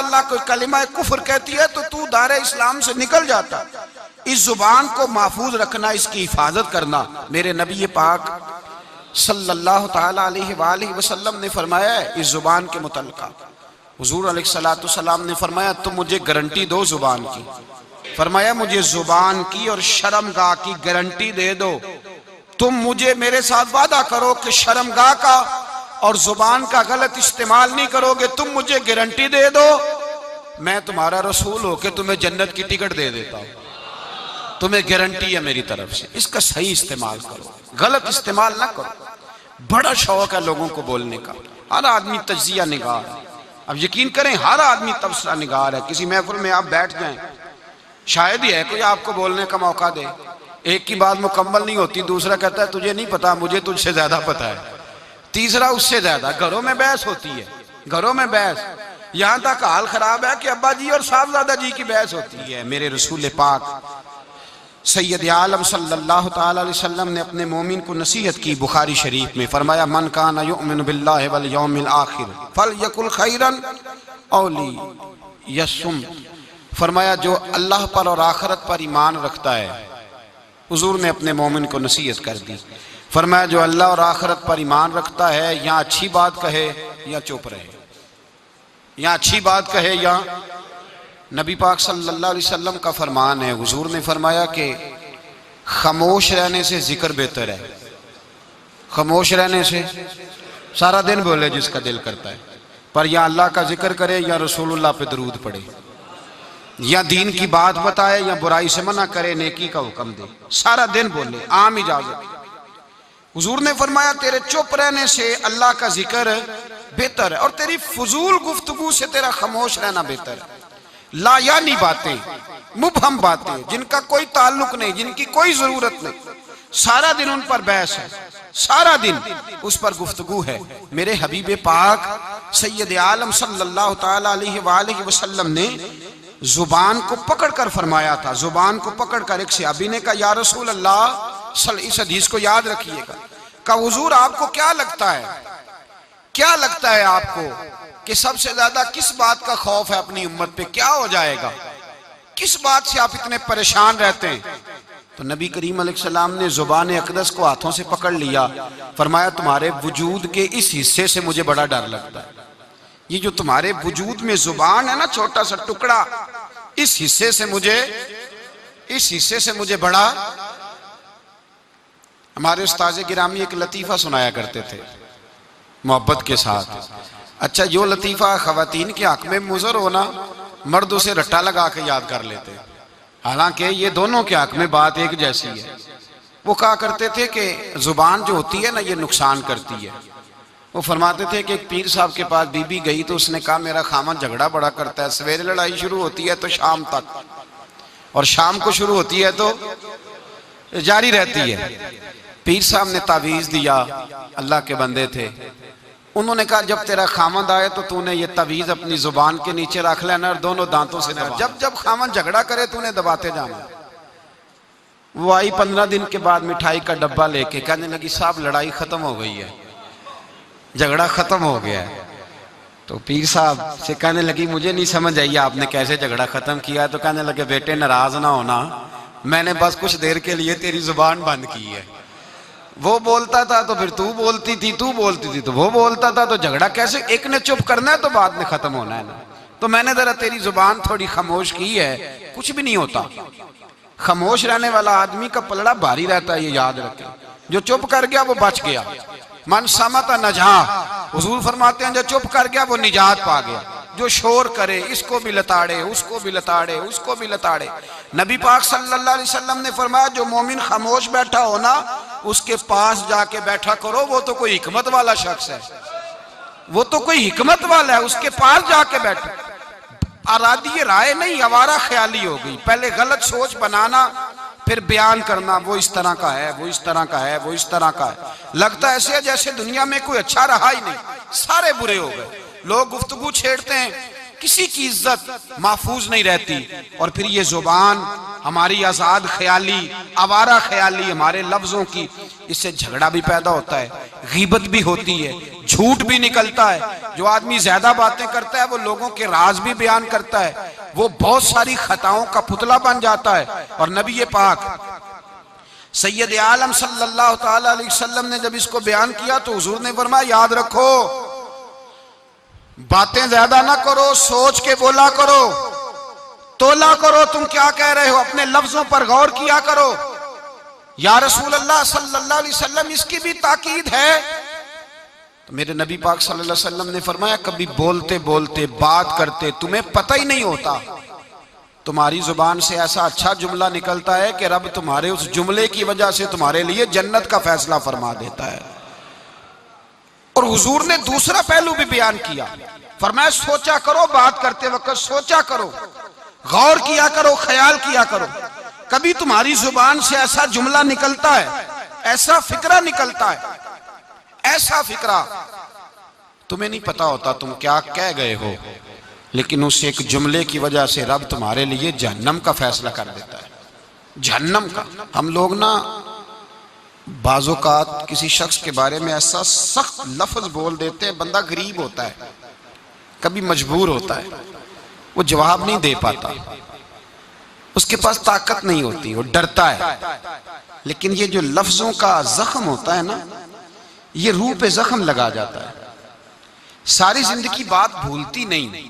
अल्लाह कोई कलिमा कुफर कहती है तो तू दायरे इस्लाम से निकल जाता। इस जुबान को महफूज रखना, इसकी हिफाजत करना। मेरे नबी पाक सल्लल्लाहु ताला अलैहि वसल्लम ने फरमाया है इस जुबान के मुतल्लिक़, हुजूर अलैहिस्सलातु वस्सलाम ने फरमाया तुम मुझे गारंटी दो जुबान की। फरमाया मुझे जुबान की और शर्मगाह की गारंटी दे दो। तुम मुझे मेरे साथ वादा करो कि शर्मगाह का और जुबान का गलत इस्तेमाल नहीं करोगे। तुम मुझे गारंटी दे दो, मैं तुम्हारा रसूल होके तुम्हें जन्नत की टिकट दे देता हूं। तुम्हें गारंटी है मेरी तरफ से, इसका सही इस्तेमाल करो, गलत इस्तेमाल ना करो। बड़ा शौक है लोगों को बोलने का, हर आदमी तज्जिया निगार है। अब यकीन करें हर आदमी तबसरा निगार है। किसी महफिल में आप बैठ जाएं, शायद ही है कोई आपको बोलने का मौका दे। एक की बात मुकम्मल नहीं होती, दूसरा कहता है तुझे नहीं पता, मुझे तुझसे ज्यादा पता है, तीसरा उससे ज्यादा। घरों में बहस होती है, घरों में बहस, यहां तक हाल खराब है कि अब्बा जी और साहबजादा जी की बहस होती है। मेरे रसूल पाक सैयद आलम सल्लल्लाहु ताला अलैहि वसल्लम ने अपने मोमिन को नसीहत की। बुखारी शरीफ में फरमाया मन काना युमिनु बिल्लाहि वल यौमिल आखिर फलयकुल खैरन औ लियसुम। फरमाया जो अल्लाह पर और आखिरत पर ईमान रखता है, हुजूर ने अपने मोमिन को नसीहत कर दी। फरमाया जो अल्लाह और आखिरत पर ईमान रखता है या अच्छी बात कहे या चुप रहे, या अच्छी बात कहे या। नबी पाक सल्लल्लाहु अलैहि वसल्लम का फरमान है, हुजूर ने फरमाया कि खामोश रहने से जिक्र बेहतर है। खामोश रहने से सारा दिन बोले जिसका दिल करता है, पर या अल्लाह का जिक्र करे या रसूलुल्लाह पे दरूद पढ़े, या दीन की बात बताए या बुराई से मना करे, नेकी का हुक्म दे, सारा दिन बोले, आम इजाजत। हुजूर ने फरमाया तेरे चुप रहने से अल्लाह का जिक्र बेहतर है और तेरी फजूल गुफ्तगू से तेरा खामोश रहना बेहतर है। लायानी बातें, मुबहम बातें, जिनका कोई ताल्लुक नहीं, जिनकी कोई जरूरत नहीं, सारा दिन उन पर बहस है, सारा दिन उस पर गुफ्तगू है। मेरे हबीब पाक सैयद आलम सल्लल्लाहु ताला अलैहि वसल्लम ने जुबान को पकड़कर फरमाया था। जुबान को पकड़कर एक सहाबी ने कहा या रसूल अल्लाह, इस हदीस को याद रखिएगा, का हुजूर आपको क्या लगता है, क्या लगता है आपको कि सबसे ज्यादा किस बात का खौफ है अपनी उम्मत पे, क्या हो जाएगा, किस बात से आप इतने परेशान रहते हैं? तो नबी करीम अलैहिस्सलाम ने जुबान अक़दस को हाथों से पकड़ लिया। फरमाया तुम्हारे वजूद के इस हिस्से से मुझे बड़ा डर लगता है। ये जो तुम्हारे वजूद में जुबान है ना, छोटा सा टुकड़ा, इस हिस्से से मुझे बड़ा। हमारे उस्ताद गिरामी एक लतीफा सुनाया करते थे मोहब्बत के साथ। अच्छा, जो लतीफा खवातीन के हक में मुज़र होना, मर्द उसे रट्टा लगा के याद कर लेते, हालांकि ये दोनों के हक में बात एक जैसी है। वो कहा करते थे कि जुबान जो होती है ना, ये नुकसान करती है। वो फरमाते थे कि एक पीर साहब के पास बीबी गई तो उसने कहा मेरा खामन झगड़ा बड़ा करता है, सवेरे लड़ाई शुरू होती है तो शाम तक, और शाम को शुरू होती है तो जारी रहती है। पीर साहब ने तावीज़ दिया, अल्लाह के बंदे थे, उन्होंने कहा जब तेरा खामद आए तो तूने ये तावीज़ अपनी जुबान के नीचे रख लेना और दोनों दांतों से दबा, जब जब खामद झगड़ा करे तूने दबाते जाना। वो आई 15 दिन के बाद मिठाई का डब्बा लेके, कहने लगी साहब लड़ाई खत्म हो गई है, झगड़ा खत्म हो गया है। तो पीर साहब से कहने लगी मुझे नहीं समझ आई आपने कैसे झगड़ा खत्म किया। तो कहने लगे बेटे नाराज ना होना, मैंने बस कुछ देर के लिए तेरी जुबान बंद की है। वो बोलता था तो फिर तू बोलती थी, तू बोलती थी तो वो बोलता था, तो झगड़ा कैसे, एक ने चुप करना है तो बाद में खत्म होना है ना। तो मैंने जरा तेरी जुबान थोड़ी खामोश की है, कुछ भी नहीं होता। खामोश रहने वाला आदमी का पलड़ा भारी रहता है, ये याद रखें। जो चुप कर गया वो बच गया, मन समत नजा। हुजूर फरमाते हैं जो चुप कर गया वो निजात पा गया। जो शोर करे, इसको भी लताड़े, उसको भी लताड़े, उसको भी लताड़े। नबी पाक सल्लल्लाहु अलैहि वसल्लम ने फरमाया जो मोमिन खामोश बैठा हो ना, उसके पास जाके बैठा करो, वो तो कोई हिकमत वाला शख्स है, वो तो कोई हिकमत वाला है, उसके पास जाके बैठो। आरादी राय नहीं, आवारा ख्याली हो गई। पहले गलत सोच बनाना, फिर बयान करना, वो इस तरह का है, वो इस तरह का है, वो इस तरह का है। लगता ऐसे है जैसे दुनिया में कोई अच्छा रहा ही नहीं, सारे बुरे हो गए। लोग गुफ्तगू छेड़ते हैं किसी की इज्जत महफूज नहीं रहती। और फिर ये जुबान हमारी आजाद ख्याली, आवारा ख्याली, हमारे लफ्जों की, इससे झगड़ा भी पैदा होता है, गीबत भी होती है, झूठ भी निकलता है। जो आदमी ज्यादा बातें करता है वो लोगों के राज भी बयान करता है, वो बहुत सारी खताओं का पुतला बन जाता है। और नबी पाक सैयद आलम सल्लल्लाहु ताला अलैहि वसल्लम ने जब इसको बयान किया तो हुजूर ने फरमाया, याद रखो, बातें ज्यादा ना करो, सोच के बोला करो, तोला करो तुम क्या कह रहे हो, अपने लफ्जों पर गौर किया करो। या रसूल अल्लाह सल्लल्लाहु अलैहि वसल्लम, इसकी भी ताकीद है। तो मेरे नबी पाक सल्लल्लाहु अलैहि वसल्लम ने फरमाया, कभी बोलते बोलते, बात करते तुम्हें पता ही नहीं होता, तुम्हारी जुबान से ऐसा अच्छा जुमला निकलता है कि रब तुम्हारे उस जुमले की वजह से तुम्हारे लिए जन्नत का फैसला फरमा देता है। और हुजूर ने दूसरा पहलू भी बयान किया, फरमाया सोचा करो, बात करते वक्त सोचा करो, गौर किया करो, ख्याल किया करो। कभी तुम्हारी जुबान से ऐसा जुमला निकलता है, ऐसा फिक्रा निकलता है, ऐसा फिक्रा तुम्हें नहीं पता होता तुम क्या कह गए हो, लेकिन उस एक जुमले की वजह से रब तुम्हारे लिए जहन्नम का फैसला कर देता है, जहन्नम का। हम लोग ना बाज़ोकात किसी शख्स के बारे में ऐसा सख्त लफ्ज बोल देते हैं, बंदा गरीब होता है, कभी मजबूर होता है, वो जवाब नहीं दे पाता, उसके पास ताकत नहीं होती, वो डरता है। लेकिन ये जो लफ्जों का जख्म होता है ना, ये रूह पे जख्म लगा जाता है। सारी जिंदगी बात भूलती नहीं,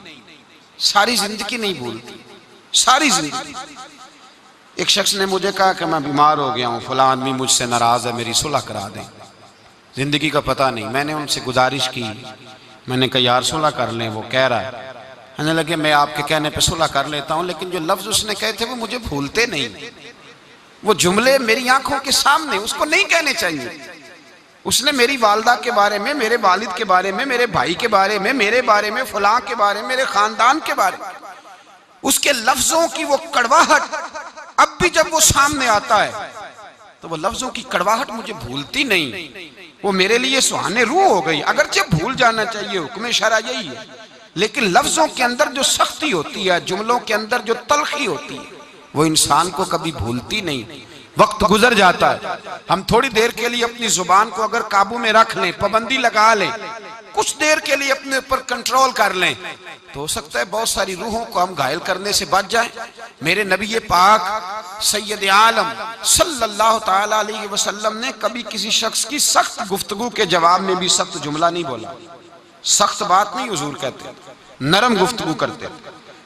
सारी जिंदगी नहीं भूलती, सारी जिंदगी। एक शख्स ने मुझे कहा कि मैं बीमार हो गया हूँ, फलां आदमी मुझसे नाराज है, मेरी सुलह करा दें, जिंदगी का पता नहीं। मैंने उनसे गुजारिश की, मैंने कहा यार सुलह कर लें। वो कह रहा है, कहने लगे मैं आपके कहने पे सुलह कर लेता हूँ, लेकिन जो लफ्ज उसने कहे थे वो मुझे भूलते नहीं, वो जुमले मेरी आंखों के सामने, उसको नहीं कहने चाहिए। उसने मेरी वालदा के बारे में, मेरे वालिद के बारे में, मेरे भाई के बारे में, मेरे बारे में, फलां के बारे में, मेरे खानदान के बारे में, उसके लफ्जों की वो कड़वाहट अब भी जब वो सामने आता है तो वो लफ्जों की कड़वाहट मुझे भूलती नहीं, वो मेरे लिए सुहाने रूह हो गई। अगरचे भूल जाना चाहिए, हुक्म शरा यही है, लेकिन लफ्जों के अंदर जो सख्ती होती है, जुमलों के अंदर जो तलखी होती है, वो इंसान को कभी भूलती नहीं। वक्त गुजर जाता है, हम थोड़ी देर के लिए अपनी जुबान को अगर काबू में रख लें, पाबंदी लगा लें, कुछ देर के लिए अपने ऊपर कंट्रोल कर लें, तो हो सकता है बहुत सारी रूहों को हम घायल करने से बच जाएं। मेरे नबी पाक सैयद आलम सल्लल्लाहु ताला अलैहि वसल्लम ने कभी किसी शख्स की सख्त गुफ्तगू के जवाब में भी सख्त जुमला नहीं बोला, सख्त बात नहीं हुजूर कहते, नरम गुफ्तगू करते,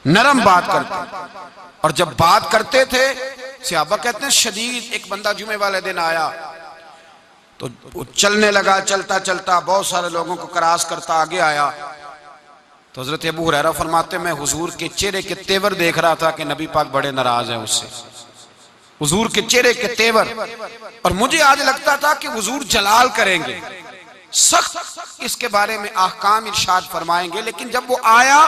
नरम बात करते। और जब बात करते थे, सहाबा कहते हैं शदीद, एक बंदा जुमे वाले दिन आया तो वो चलने लगा, चलता चलता बहुत सारे लोगों को क्रॉस करता आगे आया, तो हजरत अबू हुरैरा फरमाते मैं हुजूर के चेहरे के तेवर देख रहा था कि नबी पाक बड़े नाराज हैं उससे, हुजूर के चेहरे के तेवर, और मुझे आज लगता था कि हुजूर जलाल करेंगे, सख्त इसके बारे में ahकाम इरशाद फरमाएंगे। लेकिन जब वो आया,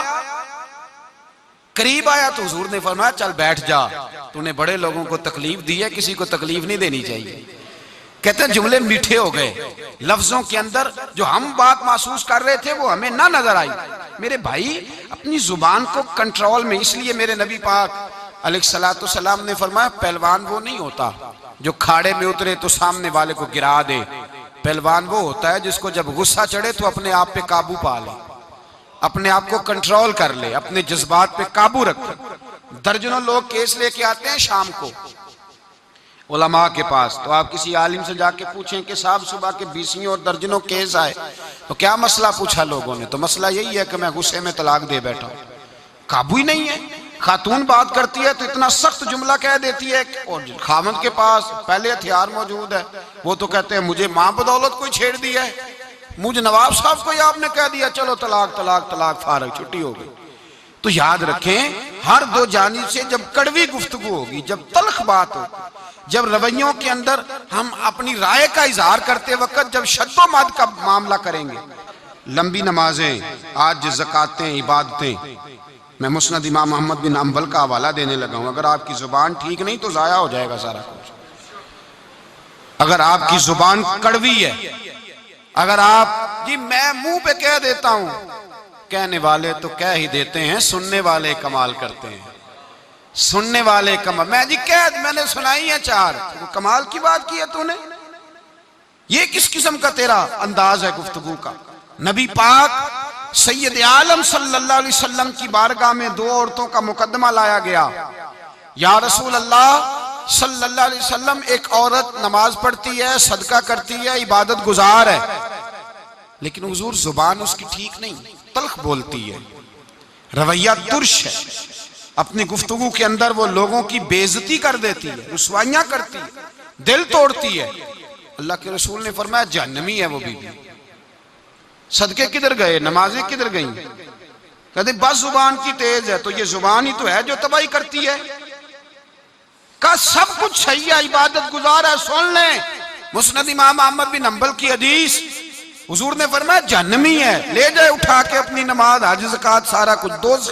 करीब आया, तो हुजूर ने फरमाया चल बैठ जा, तूने बड़े लोगों को तकलीफ दी है, किसी को तकलीफ नहीं देनी चाहिए। कहते हैं जुमले मीठे हो गए, लफ्जों के अंदर जो हम बात महसूस कर रहे थे वो हमें ना नजर आई। मेरे भाई अपनी जुबान को कंट्रोल में, इसलिए मेरे नबी पाक अलैहिस्सलातु वस्सलाम ने फरमाया पहलवान वो नहीं होता जो खाड़े में उतरे तो सामने वाले को गिरा दे, पहलवान वो होता है जिसको जब गुस्सा चढ़े तो अपने आप पे काबू पा ले, अपने आप को कंट्रोल कर ले, अपने जज्बात पे काबू रखे। दर्जनों लोग केस लेके आते हैं शाम को उलमा के पास, तो आप किसी आलिम से जाके पूछें कि साहब सुबह के 20 और दर्जनों केस आए, तो क्या मसला पूछा लोगों ने, तो मसला यही है कि मैं गुस्से में तलाक दे बैठा हूं, काबू ही नहीं है। खातून बात करती है तो इतना सख्त जुमला कह देती है, और खामद के पास पहले हथियार मौजूद है, वो तो कहते हैं मुझे मां बदौलत कोई छेड़ दिया है, मुझे नवाब साहब को आपने कह दिया चलो तलाक तलाक तलाक, फारग, छुट्टी हो गई। तो याद रखें, हर दो जानिब से जब कड़वी गुफ्तगू होगी, जब तल्ख बात हो, जब रवैयों के अंदर हम अपनी राय का इजहार करते वक्त जब शद्दोमद का मामला करेंगे, लंबी नमाजें, आज ज़कातें, इबादतें, मैं मुस्नद इमाम अहमद बिन अंबल का हवाला देने लगा हूं, अगर आपकी जुबान ठीक नहीं तो जाया हो जाएगा सारा कुछ। अगर आपकी जुबान कड़वी है, अगर आप जी मैं मुंह पे कह देता हूं कहने वाले तो कह ही देते हैं, सुनने वाले कमाल करते हैं। सुनने वाले कमाल, मैं जी कह मैंने सुनाई है चार, तो कमाल की बात की है तूने। ये किस किस्म का तेरा अंदाज है गुफ्तगू का। नबी पाक सैयद आलम सल्लल्लाहु अलैहि वसल्लम की बारगाह में दो औरतों का मुकदमा लाया गया। या रसूल अल्लाह सल्लल्लाहु अलैहि वसल्लम, एक औरत नमाज पढ़ती है, सदका करती है, इबादत गुजार है, लेकिन हुजूर जुबान उसकी ठीक नहीं, तल्ख बोलती है, रवैया तुर्श है, अपनी गुफ्तगू के अंदर वो लोगों की बेइज्जती कर देती है, रुसवाइयां करती है, दिल तोड़ती है। अल्लाह के रसूल ने फरमाया जहन्नमी है वो बीवी। सदके किधर गए, नमाजें किधर गई? कहते बस जुबान की तेज है। तो ये जुबान ही तो है जो तबाही करती है। का सब कुछ सही है, इबादत गुजार है, सुन लें मुस्नद इमाम अहमद बिन हंबल की हदीस, हुजूर ने फरमाया जहन्नमी है, ले जाए उठा के अपनी नमाज, हज, ज़कात सारा कुछ, दोज़खी